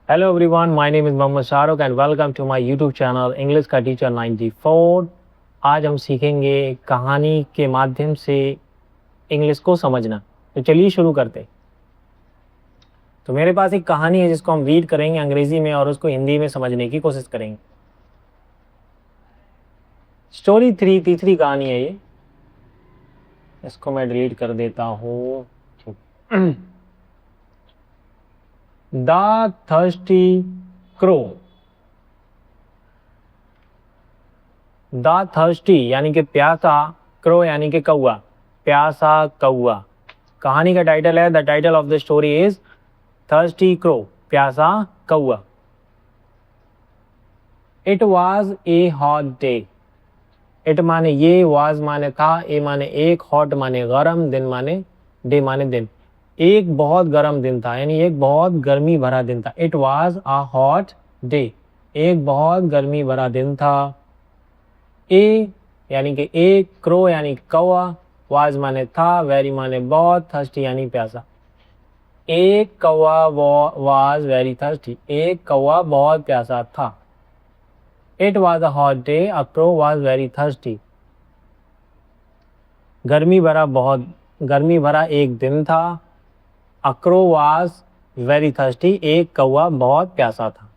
Hello everyone, my name is Mohammad Shahrukh and welcome to my YouTube channel English का teacher 94। आज हम सीखेंगे कहानी के माध्यम से इंग्लिश को समझना। तो चलिए शुरू करते। तो मेरे पास एक कहानी है जिसको हम रीड करेंगे अंग्रेजी में और उसको हिंदी में समझने की कोशिश करेंगे। स्टोरी 3, तीसरी कहानी है ये। इसको मैं डिलीट कर देता हूँ। The thirsty crow. The thirsty यानी कि प्यासा, क्रो यानी कि कौआ, प्यासा कौआ। कहानी का टाइटल है, the title of the story is thirsty crow, प्यासा कौआ। It was a hot day. It माने ये, वाज माने था, ए माने एक, हॉट माने गरम, दिन माने डे माने दिन। एक बहुत गर्म दिन था, यानी एक बहुत गर्मी भरा दिन था। It was a hot day, एक बहुत गर्मी भरा दिन था। ए यानी कि एक, क्रो यानी कौआ, वाज माने था, वेरी माने बहुत, थर्स्टी यानी प्यासा। एक कौआ वाज वेरी थर्स्टी, एक कौआ बहुत प्यासा था। It was a hot day, a crow was very thirsty. गर्मी भरा एक दिन था। A crow was very thirsty, एक कौआ बहुत प्यासा था।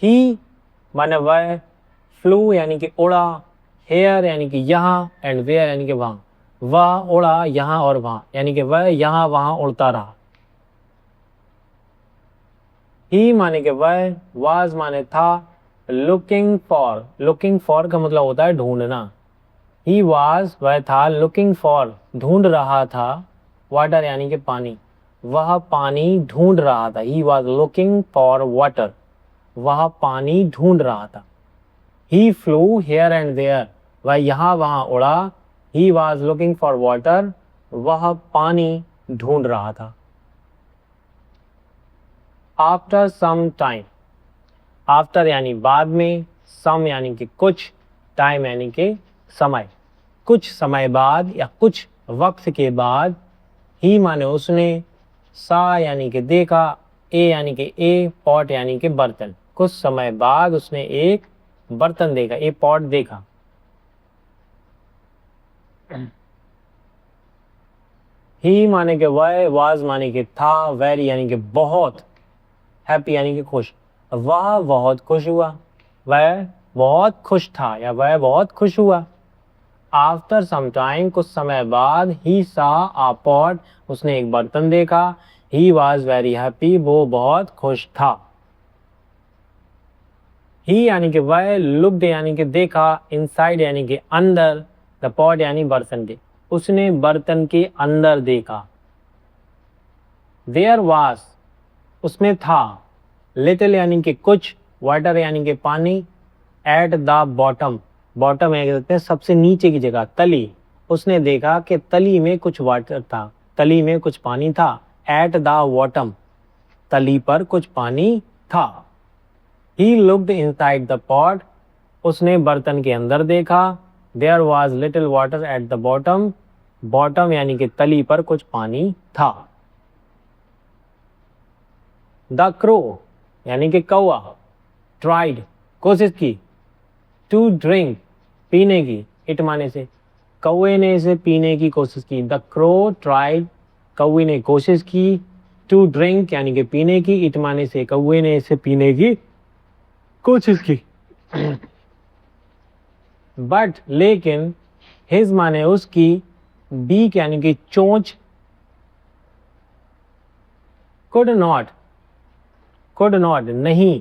ही माने वह, फ्लू यानी कि उड़ा, हेयर यानी कि यहाँ, एंड वेयर यानी कि वहां। वह उड़ा यहाँ और वहां, यानी कि वह यहाँ वहां उड़ता रहा। ही माने कि वह, वाज माने था, लुकिंग फॉर का मतलब होता है ढूंढना। ही वाज वह था, लुकिंग फॉर ढूंढ रहा था, वाटर यानी कि पानी, वह पानी ढूंढ रहा था। He was looking for water, वह पानी ढूंढ रहा था। ही फ्लू हेयर एंड देयर, वह यहाँ वहां उड़ा। He was looking for water, वह पानी ढूंढ रहा था। आफ्टर सम टाइम, आफ्टर यानी बाद में, सम यानी कि कुछ, टाइम यानी कि समय, कुछ समय बाद या कुछ वक्त के बाद। ही माने उसने, सा यानी कि देखा, ए यानी कि पॉट यानी कि बर्तन। कुछ समय बाद उसने एक बर्तन देखा, ए पॉट देखा। ही माने कि वह, वाज माने कि था, वेरी यानी कि बहुत, हैप्पी यानी कि खुश। वह बहुत खुश हुआ, वह बहुत खुश था या वह बहुत खुश हुआ। आफ्टर सम टाइम, कुछ समय बाद, ही सा आ पॉट, उसने एक बर्तन देखा। ही वॉज वेरी हैप्पी, वो बहुत खुश था। ही यानी कि वह, लुक्ड यानी कि देखा, इनसाइड यानी कि अंदर, द पॉट यानी बर्तन के, उसने बर्तन के अंदर देखा। देयर वॉज उसमें था, लिटिल यानी कि कुछ, वाटर यानी कि पानी, एट द बॉटम, बॉटम है कहते हैं सबसे नीचे की जगह, तली। उसने देखा कि तली में कुछ वाटर था, तली में कुछ पानी था। एट द बॉटम, तली पर कुछ पानी था। He looked inside the pot, उसने बर्तन के अंदर देखा। There was little water at the bottom, bottom यानी कि तली पर कुछ पानी था। द क्रो यानी कि कौआ, ट्राइड कोशिश की, टू ड्रिंक पीने की, इट माने से कौए ने इसे पीने की कोशिश की। द क्रो ट्राइड, कौए ने कोशिश की, टू ड्रिंक यानी कि पीने की, इट माने से कौए ने इसे पीने की कोशिश की। बट लेकिन, हिज माने उसकी, बीक यानी कि चोंच, कुड नॉट नहीं,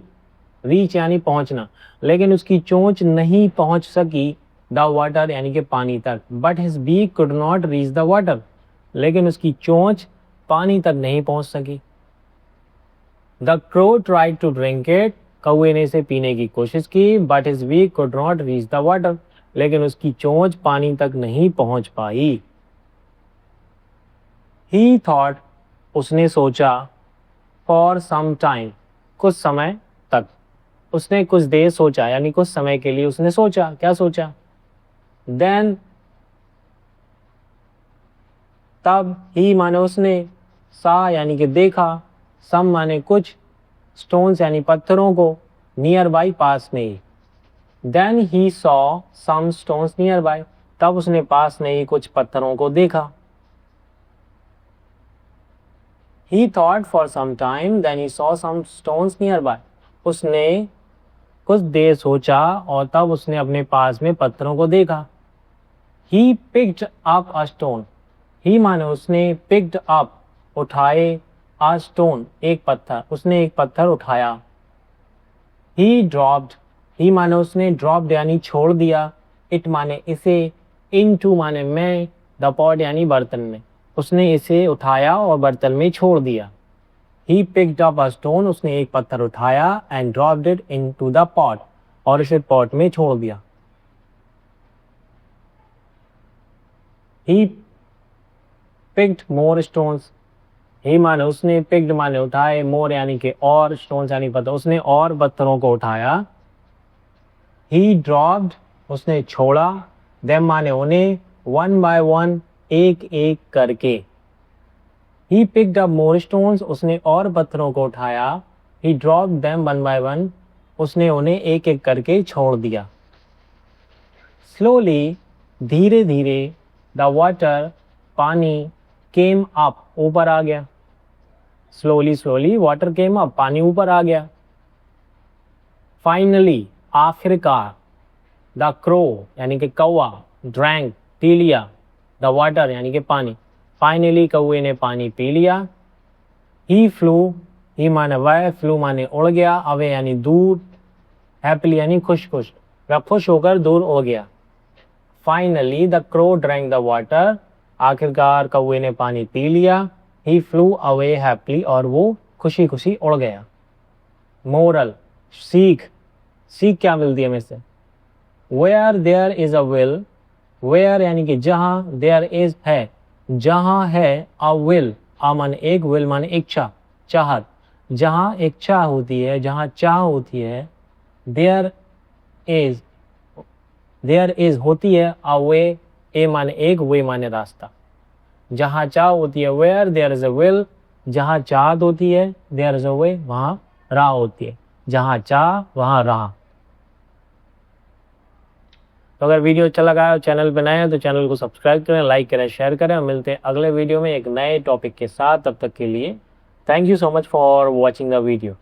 रीच यानी पहुंचना, लेकिन उसकी चोंच नहीं पहुंच सकी, द वाटर यानी कि पानी तक। But his beak could not reach the water, लेकिन उसकी चोंच पानी तक नहीं पहुंच सकी। The crow tried to drink it, कौए ने इसे पीने की कोशिश की। But his beak could not reach the water, लेकिन उसकी चोंच पानी तक नहीं पहुंच पाई। ही थॉट, उसने सोचा, फॉर सम टाइम, कुछ समय तक। उसने कुछ देर सोचा, यानी कुछ समय के लिए उसने सोचा। क्या सोचा? देन, तब, ही माने उसने, सा यानी कि देखा, सम माने कुछ, स्टोन्स यानी पत्थरों को, नियर बाई पास में ही। Then he saw some stones nearby, तब उसने पास में ही कुछ पत्थरों को देखा। He thought for some time, then he saw some stones nearby. उसने कुछ देर सोचा और तब उसने अपने पास में पत्थरों को देखा। He picked up a stone. He माने उसने, picked up उठाए, a stone एक पत्थर, उसने एक पत्थर उठाया। He dropped. He माने उसने, dropped यानी छोड़ दिया, it माने इसे, into माने में, the pot यानी बर्तन में, उसने इसे उठाया और बर्तन में छोड़ दिया। He picked up a stone, उसने एक पत्थर उठाया, and dropped it into the pot, और इसे पॉट में छोड़ दिया। He picked more stones. He माने उसने, picked माने उठाए, more यानी कि और, stones यानी पत्थर, उसने और पत्थरों को उठाया। He dropped, उसने छोड़ा, them माने उन्हें, one by one एक एक करके। He picked up more stones, उसने और पत्थरों को उठाया। He dropped them one by one, उसने उन्हें एक एक करके छोड़ दिया। Slowly, धीरे धीरे, the water, पानी, came up, ऊपर आ गया। Slowly, slowly, water came up, पानी ऊपर आ गया। Finally, आखिरकार, the crow यानी कि कौवा, drank, पी लिया, the water यानी कि पानी। Finally, कौवे ने पानी पी लिया। He flew, he माने वह, flew माने उड़ गया, away यानी दूर, happily यानी खुश खुश, वह खुश होकर दूर हो गया। Finally, the crow drank the water, आखिरकार कौवे ने पानी पी लिया। He flew away happily, और वो खुशी खुशी उड़ गया। Moral, सीख, सीख क्या मिलती है हमें से? Where there is a will, where यानी कि जहाँ, there is है, जहाँ है, a will, a मान एक, will मान इच्छा, चाहत, जहाँ इच्छा होती है, जहाँ चाह होती है, there is होती है, a way, a मान एक, way माने रास्ता, जहाँ चाह होती है, where there is a will, जहाँ चाहत होती है, there is a way, वहाँ राह होती है, जहाँ चाह वहाँ राह। तो अगर वीडियो अच्छा लगा है और चैनल पर नए हैं तो चैनल को सब्सक्राइब करें, लाइक करें, शेयर करें, और मिलते हैं अगले वीडियो में एक नए टॉपिक के साथ। तब तक के लिए thank you so much for watching the video.